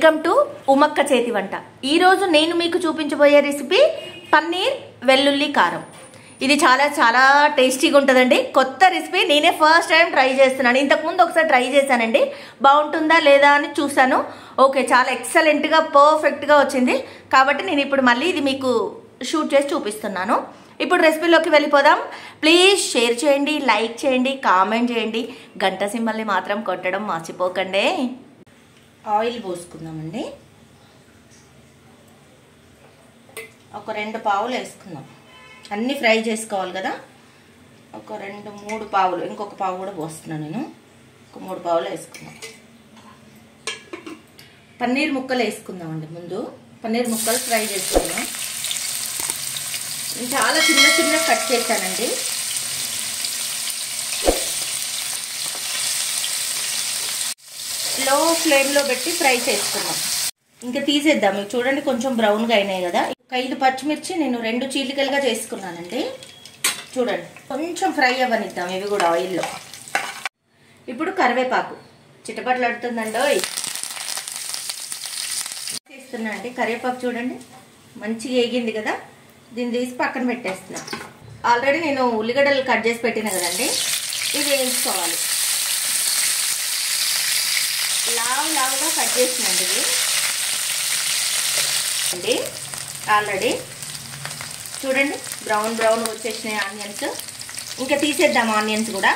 Welcome to ఉమక్క చేతి వంట. ఈ రోజు నేను మీకు చూపించబోయే రెసిపీ పన్నీర్ వెల్లుల్లి కారం. ఇది చాలా చాలా టేస్టీగా ఉంటుందండి. కొత్త రెసిపీ, నేనే ఫస్ట్ టైం ట్రై చేస్తున్నాను. ఇంతకుముందు ఒకసారి ట్రై చేశానండి, బాగుంటుందా లేదా అని చూసాను. ఓకే, చాలా ఎక్సలెంట్గా పర్ఫెక్ట్గా వచ్చింది. కాబట్టి నేను ఇప్పుడు మళ్ళీ ఇది మీకు షూట్ చేసి చూపిస్తున్నాను. ఇప్పుడు రెసిపీలోకి వెళ్ళిపోదాం. ప్లీజ్ షేర్ చేయండి, లైక్ చేయండి, కామెంట్ చేయండి, గంట సింబల్ని మాత్రం కొట్టడం మర్చిపోకండి. ఆయిల్ పోసుకుందామండి. ఒక 2 పావులు వేసుకుందాం. అన్నీ ఫ్రై చేసుకోవాలి కదా. ఒక 2-3 పావులు, ఇంకొక పావు కూడా పోస్తున్నాను నేను. ఒక 3 పావులు వేసుకుందాం. పన్నీర్ ముక్కలు వేసుకుందామండి. ముందు పన్నీర్ ముక్కలు ఫ్రై చేసుకుందాం. నేను చాలా చిన్న చిన్న కట్ చేశానండి. లో ఫ్లేమ్లో పెట్టి ఫ్రై చేసుకుందాం. ఇంకా తీసేద్దాం. ఇవి చూడండి కొంచెం బ్రౌన్గా అయినాయి కదా. 5 పచ్చిమిర్చి నేను 2 చీలికలుగా చేసుకున్నానండి. చూడండి కొంచెం ఫ్రై అవ్వనిద్దాం ఇవి కూడా ఆయిల్లో. ఇప్పుడు కరివేపాకు చిటపట్లాడుతుందండో చేస్తున్నా అండి. కరివేపాకు చూడండి మంచిగా వేగింది కదా. దీన్ని తీసి పక్కన పెట్టేస్తున్నా. ఆల్రెడీ నేను ఉల్లిగడ్డలు కట్ చేసి పెట్టినా కదండి, ఇది వేయించుకోవాలి. లావుగా కట్ చేసినండి ఇది అండి. ఆల్రెడీ చూడండి బ్రౌన్ వచ్చేసినాయి ఆనియన్స్. ఇంకా తీసేద్దాం ఆనియన్స్ కూడా.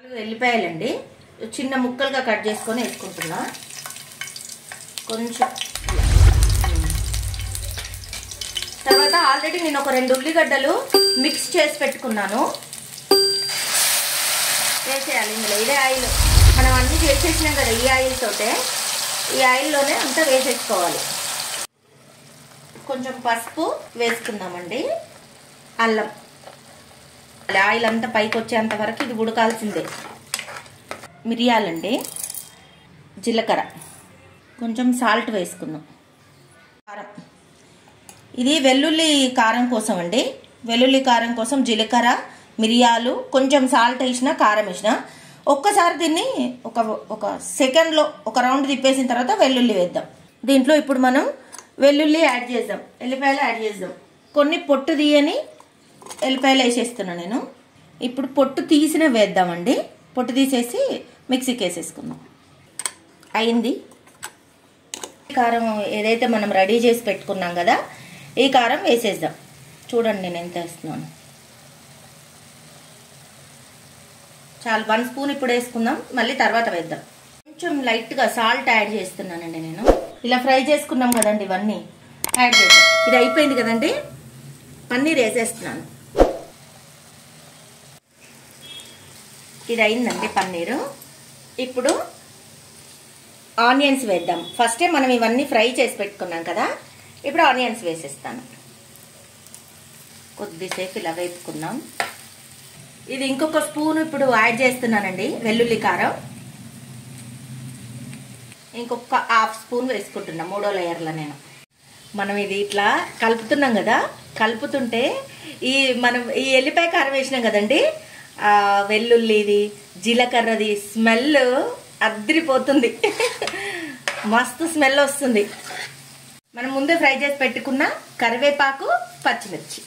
4 ఎల్లిపాయలండి, చిన్న ముక్కలుగా కట్ చేసుకొని వేసుకుంటున్నా. కొంచెం తర్వాత ఆల్రెడీ నేను ఒక 2 ఉల్లిగడ్డలు మిక్స్ చేసి పెట్టుకున్నాను. వేసేయాలి ఇందులో. ఇదే ఆయిల్ మనం అన్నీ చేసేసినాం కదా, ఈ ఆయిల్ తోటే, ఈ ఆయిల్లోనే అంతా వేసేసుకోవాలి. కొంచెం పసుపు వేసుకుందామండి. అల్లం, ఆయిల్ అంతా పైకి వచ్చేంత వరకు ఇది ఉడకాల్సిందే. మిరియాలండి, జీలకర్ర, కొంచెం సాల్ట్ వేసుకుందాం. కారం, ఇది వెల్లుల్లి కారం కోసం అండి. వెల్లుల్లి కారం కోసం జీలకర్ర, మిరియాలు, కొంచెం సాల్ట్ వేసిన, కారం వేసిన. ఒక్కసారి దీన్ని ఒక సెకండ్లో ఒక రౌండ్ తిప్పేసిన తర్వాత వెల్లుల్లి వేద్దాం. దీంట్లో ఇప్పుడు మనం వెల్లుల్లి యాడ్ చేద్దాం, ఎల్లిపాయలు యాడ్ చేద్దాం. కొన్ని పొట్టు తీయని ఎల్లిపాయలు వేసేస్తున్నాను నేను. ఇప్పుడు పొట్టు తీసిన వేద్దామండి. పొట్టు తీసేసి మిక్సీకి వేసేసుకుందాం. అయింది. కారం ఏదైతే మనం రెడీ చేసి పెట్టుకున్నాం కదా, ఈ కారం వేసేద్దాం. చూడండి నేను ఎంత వేస్తున్నాను. చాలా 1 స్పూన్ ఇప్పుడు వేసుకుందాం, మళ్ళీ తర్వాత వేద్దాం. కొంచెం లైట్గా సాల్ట్ యాడ్ చేస్తున్నానండి నేను. ఇలా ఫ్రై చేసుకున్నాం కదండి, ఇవన్నీ యాడ్ చేద్దాం. ఇది అయిపోయింది కదండి. పన్నీర్ వేసేస్తున్నాను. ఇది అయిందండి పన్నీరు. ఇప్పుడు ఆనియన్స్ వేద్దాం. ఫస్టే మనం ఇవన్నీ ఫ్రై చేసి పెట్టుకున్నాం కదా, ఇప్పుడు ఆనియన్స్ వేసేస్తాను. కొద్దిసేపు ఇలా వేపుకుందాం. ఇది ఇంకొక స్పూన్ ఇప్పుడు యాడ్ చేస్తున్నానండి వెల్లుల్లి కారం. ఇంకొక 1/2 స్పూన్ వేసుకుంటున్నా 3వ లేయర్లో నేను. మనం ఇది ఇట్లా కలుపుతున్నాం కదా, కలుపుతుంటే మనం ఈ ఎల్లిపాయ కారం వేసినాం కదండి, వెల్లుల్లిది జీలకర్రది స్మెల్ అద్రిపోతుంది. మస్తు స్మెల్ వస్తుంది. మనం ముందే ఫ్రై చేసి పెట్టుకున్న కరివేపాకు, పచ్చిమిర్చి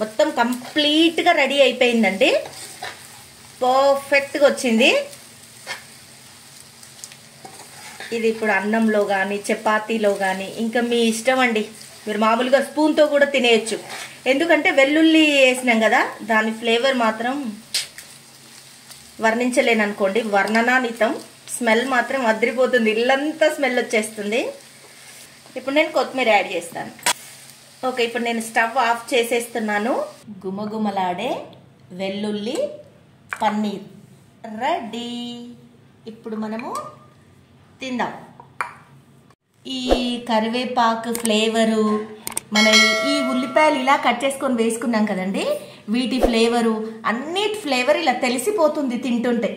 మొత్తం కంప్లీట్గా రెడీ అయిపోయిందండి. పర్ఫెక్ట్గా వచ్చింది. ఇది ఇప్పుడు అన్నంలో కానీ చపాతీలో కానీ ఇంకా మీ ఇష్టం అండి. మీరు మామూలుగా స్పూన్తో కూడా తినేయచ్చు. ఎందుకంటే వెల్లుల్లి వేసినాం కదా, దాని ఫ్లేవర్ మాత్రం వర్ణించలేను అనుకోండి, వర్ణనాతీతం. స్మెల్ మాత్రం అదిరిపోతుంది, ఇల్లంతా స్మెల్ వచ్చేస్తుంది. ఇప్పుడు నేను కొత్తిమీర యాడ్ చేస్తాను. ఓకే, ఇప్పుడు నేను స్టవ్ ఆఫ్ చేసేస్తున్నాను. గుమగుమలాడే వెల్లుల్లి పన్నీర్ రెడీ. ఇప్పుడు మనము తిందాం. ఈ కరివేపాకు ఫ్లేవరు, మన ఈ ఉల్లిపాయలు ఇలా కట్ చేసుకొని వేసుకున్నాం కదండి, వీటి ఫ్లేవరు, అన్నిటి ఫ్లేవర్ ఇలా తెలిసిపోతుంది తింటుంటే.